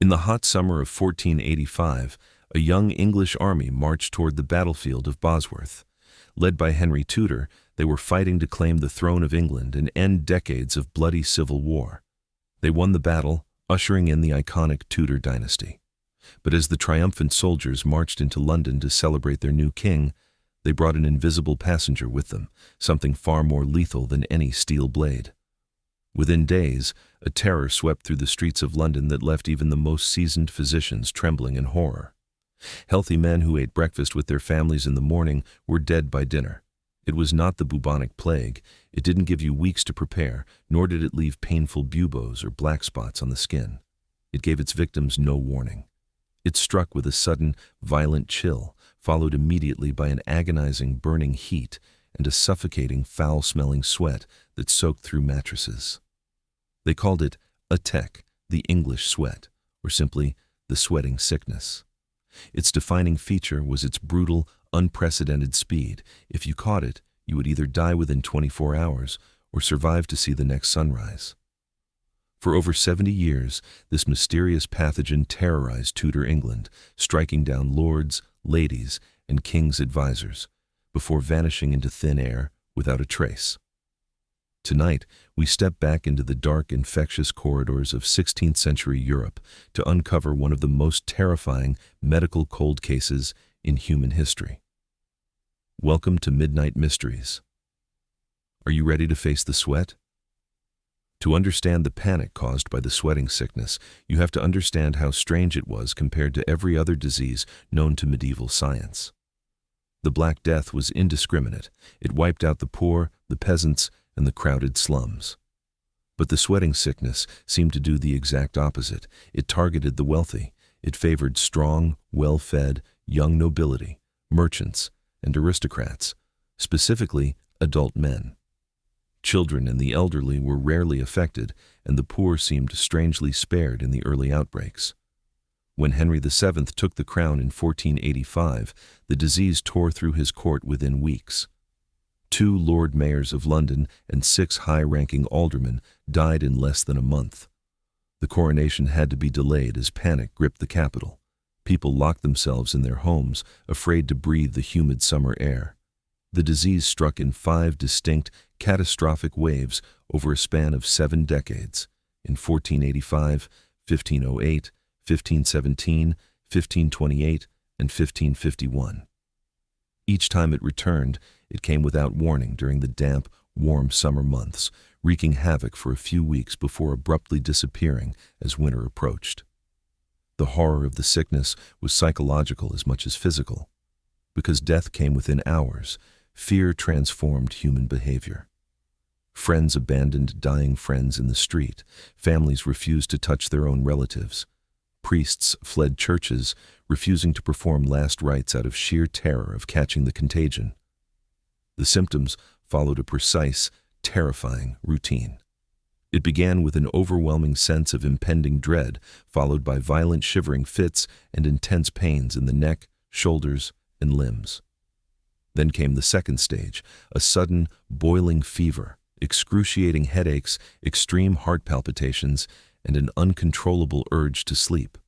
In the hot summer of 1485, a young English army marched toward the battlefield of Bosworth. Led by Henry Tudor, they were fighting to claim the throne of England and end decades of bloody civil war. They won the battle, ushering in the iconic Tudor dynasty. But as the triumphant soldiers marched into London to celebrate their new king, they brought an invisible passenger with them, something far more lethal than any steel blade. Within days, a terror swept through the streets of London that left even the most seasoned physicians trembling in horror. Healthy men who ate breakfast with their families in the morning were dead by dinner. It was not the bubonic plague. It didn't give you weeks to prepare, nor did it leave painful buboes or black spots on the skin. It gave its victims no warning. It struck with a sudden, violent chill, followed immediately by an agonizing, burning heat and a suffocating, foul-smelling sweat that soaked through mattresses. They called it a tech, the English sweat, or simply the sweating sickness. Its defining feature was its brutal, unprecedented speed. If you caught it, you would either die within 24 hours or survive to see the next sunrise. For over 70 years, this mysterious pathogen terrorized Tudor England, striking down lords, ladies, and king's advisors, before vanishing into thin air without a trace. Tonight, we step back into the dark, infectious corridors of 16th century Europe to uncover one of the most terrifying medical cold cases in human history. Welcome to Midnight Mysteries. Are you ready to face the sweat? To understand the panic caused by the sweating sickness, you have to understand how strange it was compared to every other disease known to medieval science. The Black Death was indiscriminate. It wiped out the poor, the peasants, and the crowded slums. But the sweating sickness seemed to do the exact opposite. It targeted the wealthy. It favored strong, well-fed, young nobility, merchants, and aristocrats, specifically adult men. Children and the elderly were rarely affected, and the poor seemed strangely spared in the early outbreaks. When Henry VII took the crown in 1485, the disease tore through his court within weeks. 2 Lord Mayors of London and 6 high-ranking aldermen died in less than a month. The coronation had to be delayed as panic gripped the capital. People locked themselves in their homes, afraid to breathe the humid summer air. The disease struck in 5 distinct, catastrophic waves over a span of 7 decades, in 1485, 1508, 1517, 1528, and 1551. Each time it returned, it came without warning during the damp, warm summer months, wreaking havoc for a few weeks before abruptly disappearing as winter approached. The horror of the sickness was psychological as much as physical. Because death came within hours, fear transformed human behavior. Friends abandoned dying friends in the street. Families refused to touch their own relatives. Priests fled churches, refusing to perform last rites out of sheer terror of catching the contagion. The symptoms followed a precise, terrifying routine. It began with an overwhelming sense of impending dread, followed by violent shivering fits and intense pains in the neck, shoulders, and limbs. Then came the second stage, a sudden, boiling fever, excruciating headaches, extreme heart palpitations, and an uncontrollable urge to sleep.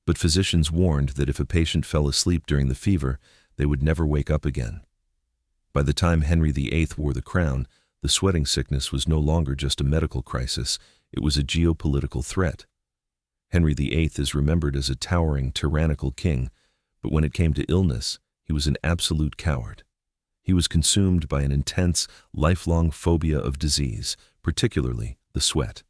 But physicians warned that if a patient fell asleep during the fever, they would never wake up again. By the time Henry VIII wore the crown, the sweating sickness was no longer just a medical crisis, it was a geopolitical threat. Henry VIII is remembered as a towering, tyrannical king, but when it came to illness, he was an absolute coward. He was consumed by an intense, lifelong phobia of disease, particularly the sweat.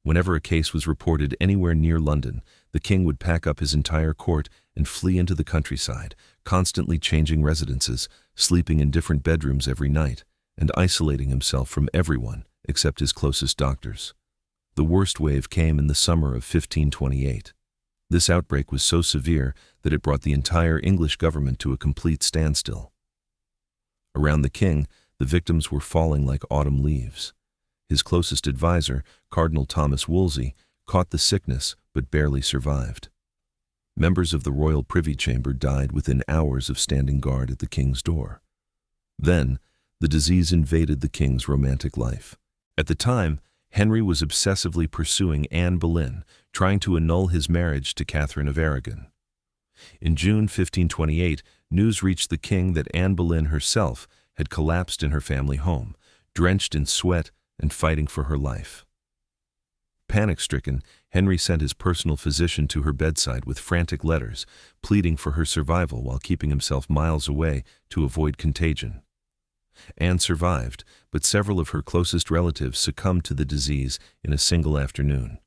Whenever a case was reported anywhere near London, the king would pack up his entire court and flee into the countryside, constantly changing residences, sleeping in different bedrooms every night, and isolating himself from everyone except his closest doctors. The worst wave came in the summer of 1528. This outbreak was so severe that it brought the entire English government to a complete standstill. Around the king, the victims were falling like autumn leaves. His closest advisor, Cardinal Thomas Wolsey, caught the sickness but barely survived. Members of the royal privy chamber died within hours of standing guard at the king's door. Then, the disease invaded the king's romantic life. At the time, Henry was obsessively pursuing Anne Boleyn, trying to annul his marriage to Catherine of Aragon. In June 1528, news reached the king that Anne Boleyn herself had collapsed in her family home, drenched in sweat and fighting for her life. Panic-stricken, Henry sent his personal physician to her bedside with frantic letters, pleading for her survival while keeping himself miles away to avoid contagion. Anne survived, but several of her closest relatives succumbed to the disease in a single afternoon.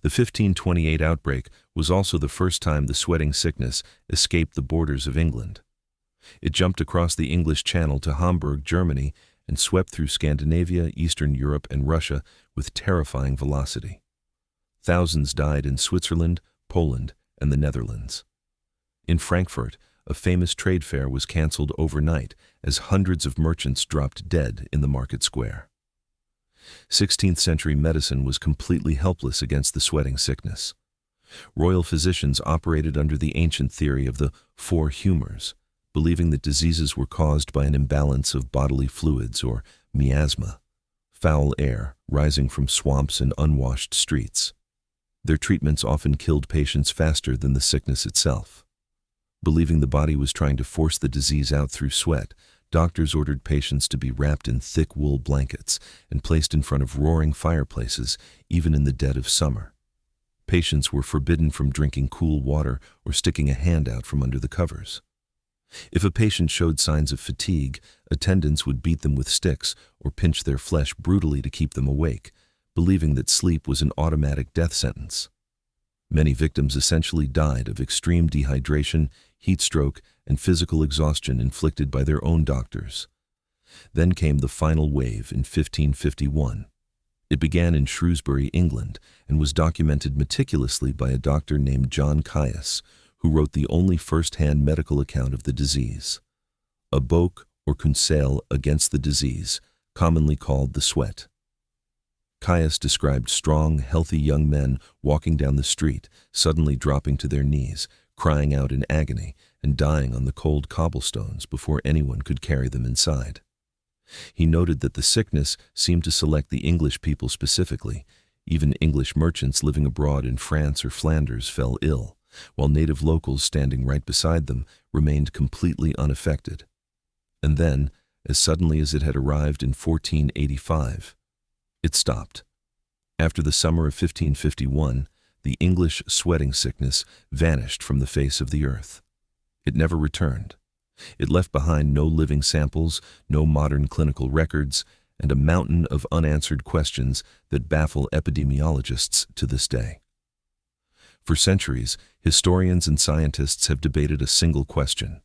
The 1528 outbreak was also the first time the sweating sickness escaped the borders of England. It jumped across the English Channel to Hamburg, Germany, and swept through Scandinavia, Eastern Europe, and Russia with terrifying velocity. Thousands died in Switzerland, Poland, and the Netherlands. In Frankfurt, a famous trade fair was cancelled overnight as hundreds of merchants dropped dead in the market square. 16th century medicine was completely helpless against the sweating sickness. Royal physicians operated under the ancient theory of the four humors, believing that diseases were caused by an imbalance of bodily fluids or miasma, foul air rising from swamps and unwashed streets. Their treatments often killed patients faster than the sickness itself. Believing the body was trying to force the disease out through sweat, doctors ordered patients to be wrapped in thick wool blankets and placed in front of roaring fireplaces, even in the dead of summer. Patients were forbidden from drinking cool water or sticking a hand out from under the covers. If a patient showed signs of fatigue, attendants would beat them with sticks or pinch their flesh brutally to keep them awake, believing that sleep was an automatic death sentence. Many victims essentially died of extreme dehydration, heat stroke, and physical exhaustion inflicted by their own doctors. Then came the final wave in 1551. It began in Shrewsbury, England, and was documented meticulously by a doctor named John Caius, who wrote the only first-hand medical account of the disease. A boke or conseil against the disease, commonly called the sweat. Caius described strong, healthy young men walking down the street, suddenly dropping to their knees, crying out in agony, and dying on the cold cobblestones before anyone could carry them inside. He noted that the sickness seemed to select the English people specifically. Even English merchants living abroad in France or Flanders fell ill, while native locals standing right beside them remained completely unaffected. And then, as suddenly as it had arrived in 1485, it stopped. After the summer of 1551, the English sweating sickness vanished from the face of the earth. It never returned. It left behind no living samples, no modern clinical records, and a mountain of unanswered questions that baffle epidemiologists to this day. For centuries, historians and scientists have debated a single question: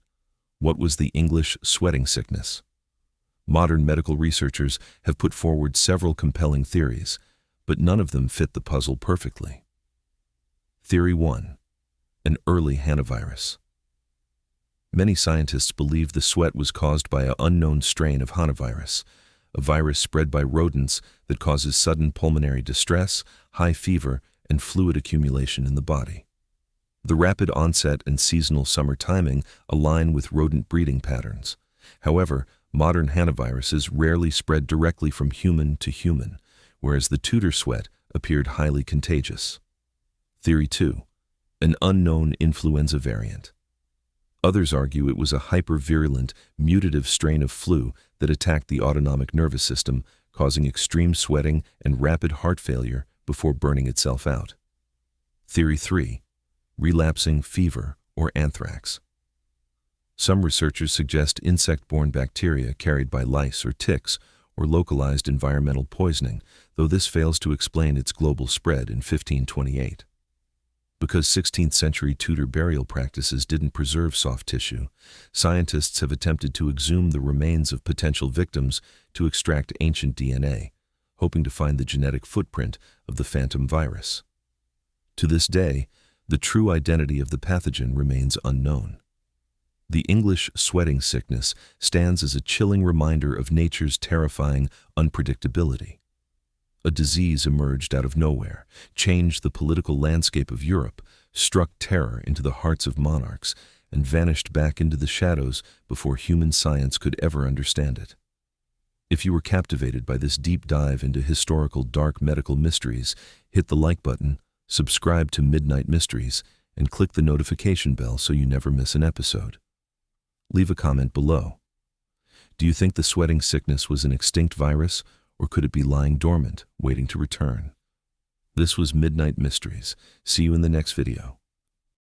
what was the English sweating sickness? Modern medical researchers have put forward several compelling theories, but none of them fit the puzzle perfectly. Theory 1. An early hantavirus. Many scientists believe the sweat was caused by an unknown strain of hantavirus, a virus spread by rodents that causes sudden pulmonary distress, high fever, and fluid accumulation in the body. The rapid onset and seasonal summer timing align with rodent breeding patterns. However, modern hantaviruses rarely spread directly from human to human, whereas the Tudor sweat appeared highly contagious. Theory 2. An unknown influenza variant. Others argue it was a hyper-virulent, mutative strain of flu that attacked the autonomic nervous system, causing extreme sweating and rapid heart failure before burning itself out. Theory 3. Relapsing fever or anthrax. Some researchers suggest insect-borne bacteria carried by lice or ticks or localized environmental poisoning, though this fails to explain its global spread in 1528. Because 16th century Tudor burial practices didn't preserve soft tissue, scientists have attempted to exhume the remains of potential victims to extract ancient DNA, hoping to find the genetic footprint of the phantom virus. To this day, the true identity of the pathogen remains unknown. The English sweating sickness stands as a chilling reminder of nature's terrifying unpredictability. A disease emerged out of nowhere, changed the political landscape of Europe, struck terror into the hearts of monarchs, and vanished back into the shadows before human science could ever understand it. If you were captivated by this deep dive into historical dark medical mysteries, hit the like button, subscribe to Midnight Mysteries, and click the notification bell so you never miss an episode. Leave a comment below. Do you think the sweating sickness was an extinct virus, or could it be lying dormant, waiting to return? This was Midnight Mysteries. See you in the next video.